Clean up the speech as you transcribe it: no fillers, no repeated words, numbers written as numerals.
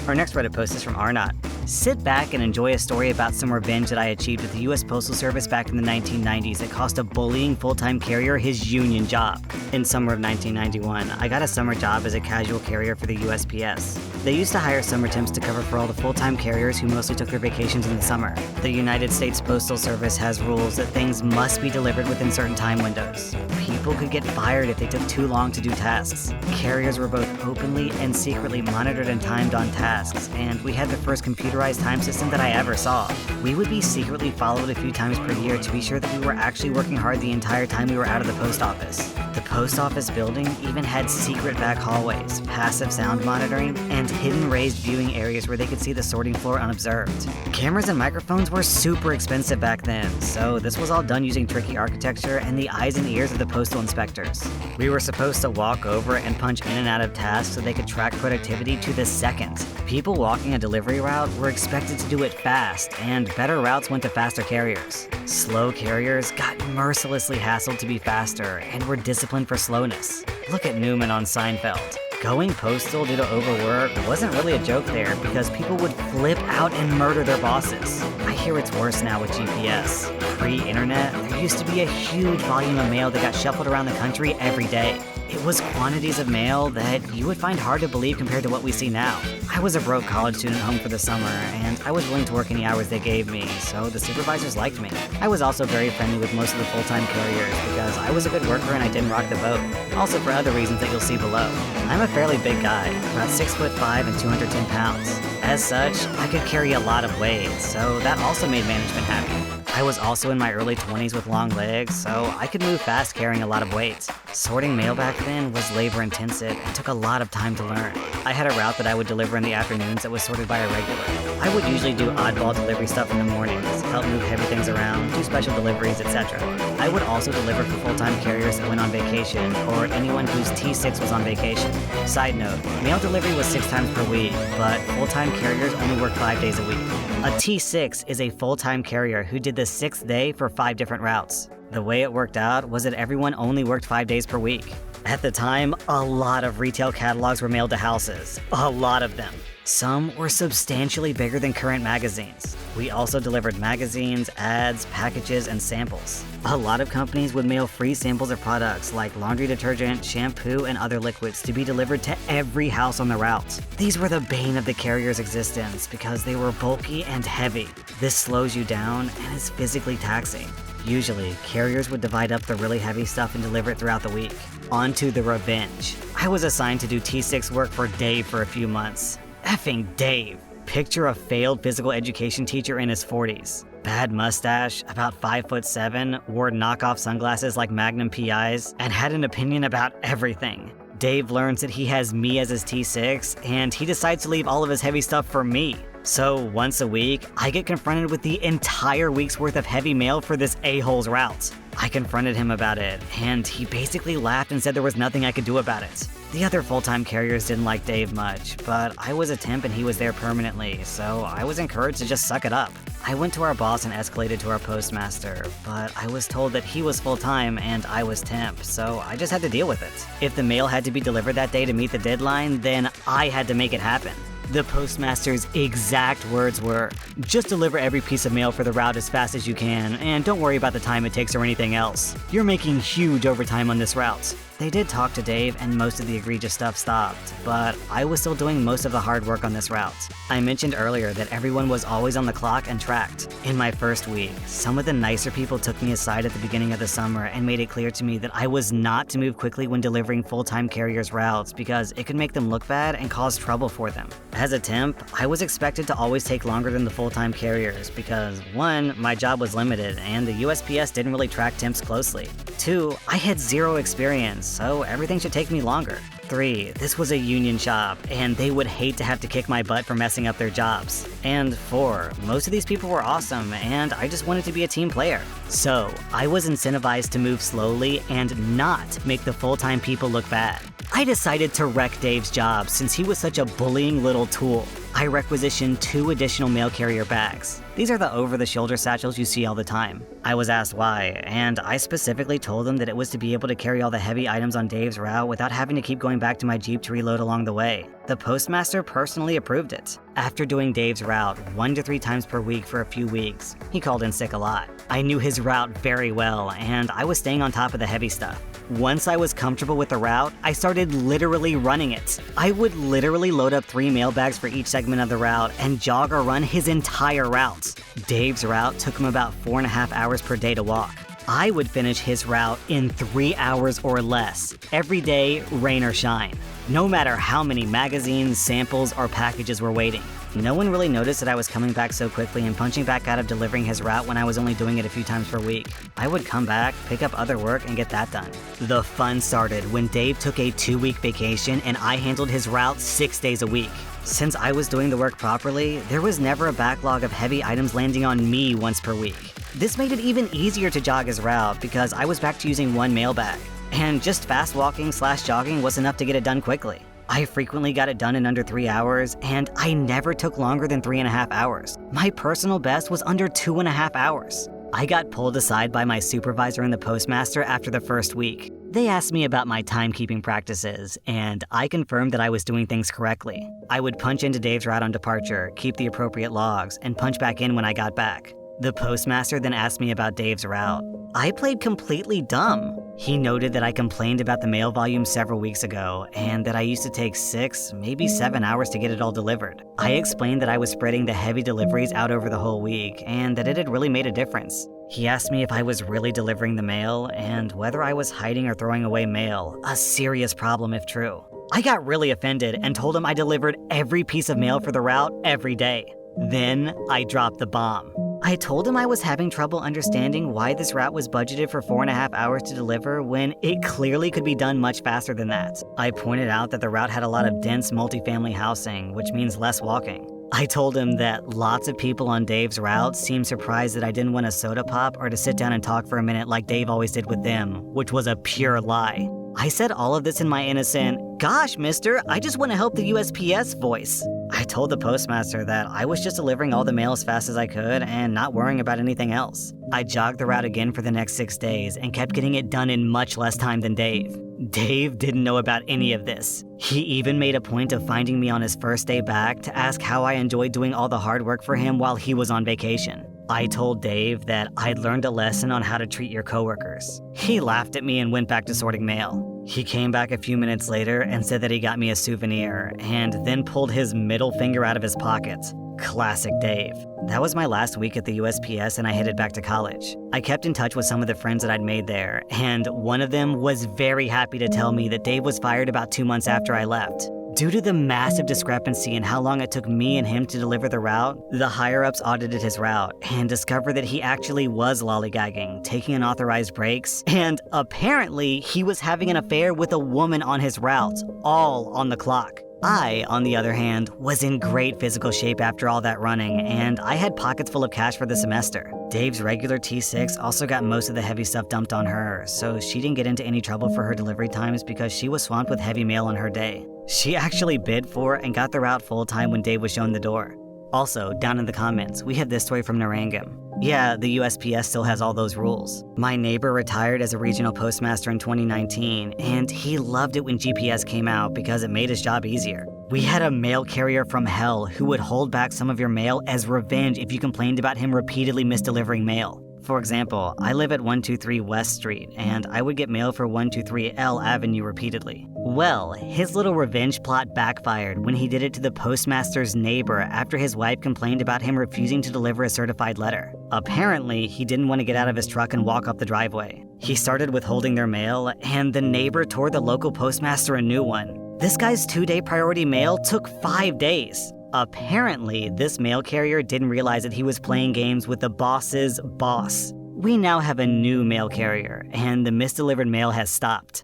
Our next Reddit post is from Arnott. Sit back and enjoy a story about some revenge that I achieved with the U.S. Postal Service back in the 1990s that cost a bullying full-time carrier his union job. In summer of 1991, I got a summer job as a casual carrier for the USPS. They used to hire summer temps to cover for all the full-time carriers who mostly took their vacations in the summer. The United States Postal Service has rules that things must be delivered within certain time windows. People could get fired if they took too long to do tasks. Carriers were both openly and secretly monitored and timed on tasks, and we had the first computerized time system that I ever saw. We would be secretly followed a few times per year to be sure that we were actually working hard the entire time we were out of the post office. The post office building even had secret back hallways, passive sound monitoring, and hidden raised viewing areas where they could see the sorting floor unobserved. Cameras and microphones were super expensive back then, so this was all done using tricky architecture and the eyes and ears of the postal inspectors. We were supposed to walk over and punch in and out of tasks so they could track productivity to the second. People walking a delivery route were expected to do it fast, and better routes went to faster carriers. Slow carriers got mercilessly hassled to be faster and were disciplined for slowness. Look at Newman on Seinfeld. Going postal due to overwork wasn't really a joke there because people would flip out and murder their bosses. I hear it's worse now with GPS. Pre-internet, there used to be a huge volume of mail that got shuffled around the country every day. It was quantities of mail that you would find hard to believe compared to what we see now. I was a broke college student home for the summer, and I was willing to work any hours they gave me, so the supervisors liked me. I was also very friendly with most of the full-time carriers because I was a good worker and I didn't rock the boat. Also for other reasons that you'll see below. I'm a fairly big guy, about 6'5" and 210 pounds. As such, I could carry a lot of weight, so that also made management happy. I was also in my early 20s with long legs, so I could move fast carrying a lot of weight. Sorting mail back then was labor intensive and took a lot of time to learn. I had a route that I would deliver in the afternoons that was sorted by a regular. I would usually do oddball delivery stuff in the mornings, help move heavy things around, do special deliveries, etc. I would also deliver for full-time carriers that went on vacation or anyone whose T6 was on vacation. Side note, mail delivery was 6 times per week, but full-time carriers only work 5 days a week. A T6 is a full-time carrier who did the 6th day for 5 different routes. The way it worked out was that everyone only worked 5 days per week. At the time, a lot of retail catalogs were mailed to houses. A lot of them. Some were substantially bigger than current magazines. We also delivered magazines, ads, packages, and samples. A lot of companies would mail free samples of products like laundry detergent, shampoo, and other liquids to be delivered to every house on the route. These were the bane of the carrier's existence because they were bulky and heavy. This slows you down and is physically taxing. Usually, carriers would divide up the really heavy stuff and deliver it throughout the week. On to the revenge. I was assigned to do T6 work for Dave for a few months. Effing Dave. Picture a failed physical education teacher in his 40s. Bad mustache, about 5'7", wore knockoff sunglasses like Magnum PIs, and had an opinion about everything. Dave learns that he has me as his T6, and he decides to leave all of his heavy stuff for me. So once a week, I get confronted with the entire week's worth of heavy mail for this a-hole's route. I confronted him about it, and he basically laughed and said there was nothing I could do about it. The other full-time carriers didn't like Dave much, but I was a temp and he was there permanently, so I was encouraged to just suck it up. I went to our boss and escalated to our postmaster, but I was told that he was full-time and I was temp, so I just had to deal with it. If the mail had to be delivered that day to meet the deadline, then I had to make it happen. The postmaster's exact words were, "Just deliver every piece of mail for the route as fast as you can, and don't worry about the time it takes or anything else. You're making huge overtime on this route." They did talk to Dave and most of the egregious stuff stopped, but I was still doing most of the hard work on this route. I mentioned earlier that everyone was always on the clock and tracked. In my first week, some of the nicer people took me aside at the beginning of the summer and made it clear to me that I was not to move quickly when delivering full-time carriers' routes because it could make them look bad and cause trouble for them. As a temp, I was expected to always take longer than the full-time carriers because 1, my job was limited and the USPS didn't really track temps closely. 2, I had zero experience, so everything should take me longer. 3, this was a union shop, and they would hate to have to kick my butt for messing up their jobs. And 4, most of these people were awesome, and I just wanted to be a team player. So, I was incentivized to move slowly and not make the full-time people look bad. I decided to wreck Dave's job since he was such a bullying little tool. I requisitioned 2 additional mail carrier bags. These are the over-the-shoulder satchels you see all the time. I was asked why, and I specifically told them that it was to be able to carry all the heavy items on Dave's route without having to keep going back to my Jeep to reload along the way. The postmaster personally approved it. After doing Dave's route 1 to 3 times per week for a few weeks, he called in sick a lot. I knew his route very well, and I was staying on top of the heavy stuff. Once I was comfortable with the route, I started literally running it. I would literally load up 3 mail bags for each segment of the route and jog or run his entire route. Dave's route took him about 4.5 hours per day to walk. I would finish his route in 3 hours or less, every day, rain or shine, no matter how many magazines, samples, or packages were waiting. No one really noticed that I was coming back so quickly and punching back out of delivering his route when I was only doing it a few times per week. I would come back, pick up other work, and get that done. The fun started when Dave took a 2-week vacation and I handled his route 6 days a week. Since I was doing the work properly, there was never a backlog of heavy items landing on me once per week. This made it even easier to jog his route because I was back to using 1 mail bag. And just fast walking/jogging was enough to get it done quickly. I frequently got it done in under 3 hours, and I never took longer than 3.5 hours. My personal best was under 2.5 hours. I got pulled aside by my supervisor and the postmaster after the first week. They asked me about my timekeeping practices, and I confirmed that I was doing things correctly. I would punch into Dave's route on departure, keep the appropriate logs, and punch back in when I got back. The postmaster then asked me about Dave's route. I played completely dumb. He noted that I complained about the mail volume several weeks ago, and that I used to take 6, maybe 7 hours to get it all delivered. I explained that I was spreading the heavy deliveries out over the whole week, and that it had really made a difference. He asked me if I was really delivering the mail, and whether I was hiding or throwing away mail, a serious problem if true. I got really offended and told him I delivered every piece of mail for the route every day. Then I dropped the bomb. I told him I was having trouble understanding why this route was budgeted for 4.5 hours to deliver when it clearly could be done much faster than that. I pointed out that the route had a lot of dense multifamily housing, which means less walking. I told him that lots of people on Dave's route seemed surprised that I didn't want a soda pop or to sit down and talk for a minute like Dave always did with them, which was a pure lie. I said all of this in my innocent, "Gosh, mister, I just want to help the USPS" voice. I told the postmaster that I was just delivering all the mail as fast as I could and not worrying about anything else. I jogged the route again for the next 6 days and kept getting it done in much less time than Dave. Dave didn't know about any of this. He even made a point of finding me on his first day back to ask how I enjoyed doing all the hard work for him while he was on vacation. I told Dave that I'd learned a lesson on how to treat your coworkers. He laughed at me and went back to sorting mail. He came back a few minutes later and said that he got me a souvenir, and then pulled his middle finger out of his pocket. Classic Dave. That was my last week at the USPS, and I headed back to college. I kept in touch with some of the friends that I'd made there, and one of them was very happy to tell me that Dave was fired about 2 months after I left. Due to the massive discrepancy in how long it took me and him to deliver the route, the higher-ups audited his route and discovered that he actually was lollygagging, taking unauthorized breaks, and apparently he was having an affair with a woman on his route, all on the clock. I, on the other hand, was in great physical shape after all that running, and I had pockets full of cash for the semester. Dave's regular T6 also got most of the heavy stuff dumped on her, so she didn't get into any trouble for her delivery times because she was swamped with heavy mail on her day. She actually bid for and got the route full-time when Dave was shown the door. Also, down in the comments, we have this story from Narangam. Yeah, the USPS still has all those rules. My neighbor retired as a regional postmaster in 2019, and he loved it when GPS came out because it made his job easier. We had a mail carrier from hell who would hold back some of your mail as revenge if you complained about him repeatedly misdelivering mail. For example, I live at 123 West Street, and I would get mail for 123 L Avenue repeatedly. Well, his little revenge plot backfired when he did it to the postmaster's neighbor after his wife complained about him refusing to deliver a certified letter. Apparently, he didn't want to get out of his truck and walk up the driveway. He started withholding their mail, and the neighbor tore the local postmaster a new one. This guy's 2-day priority mail took 5 days. Apparently, this mail carrier didn't realize that he was playing games with the boss's boss. We now have a new mail carrier, and the misdelivered mail has stopped.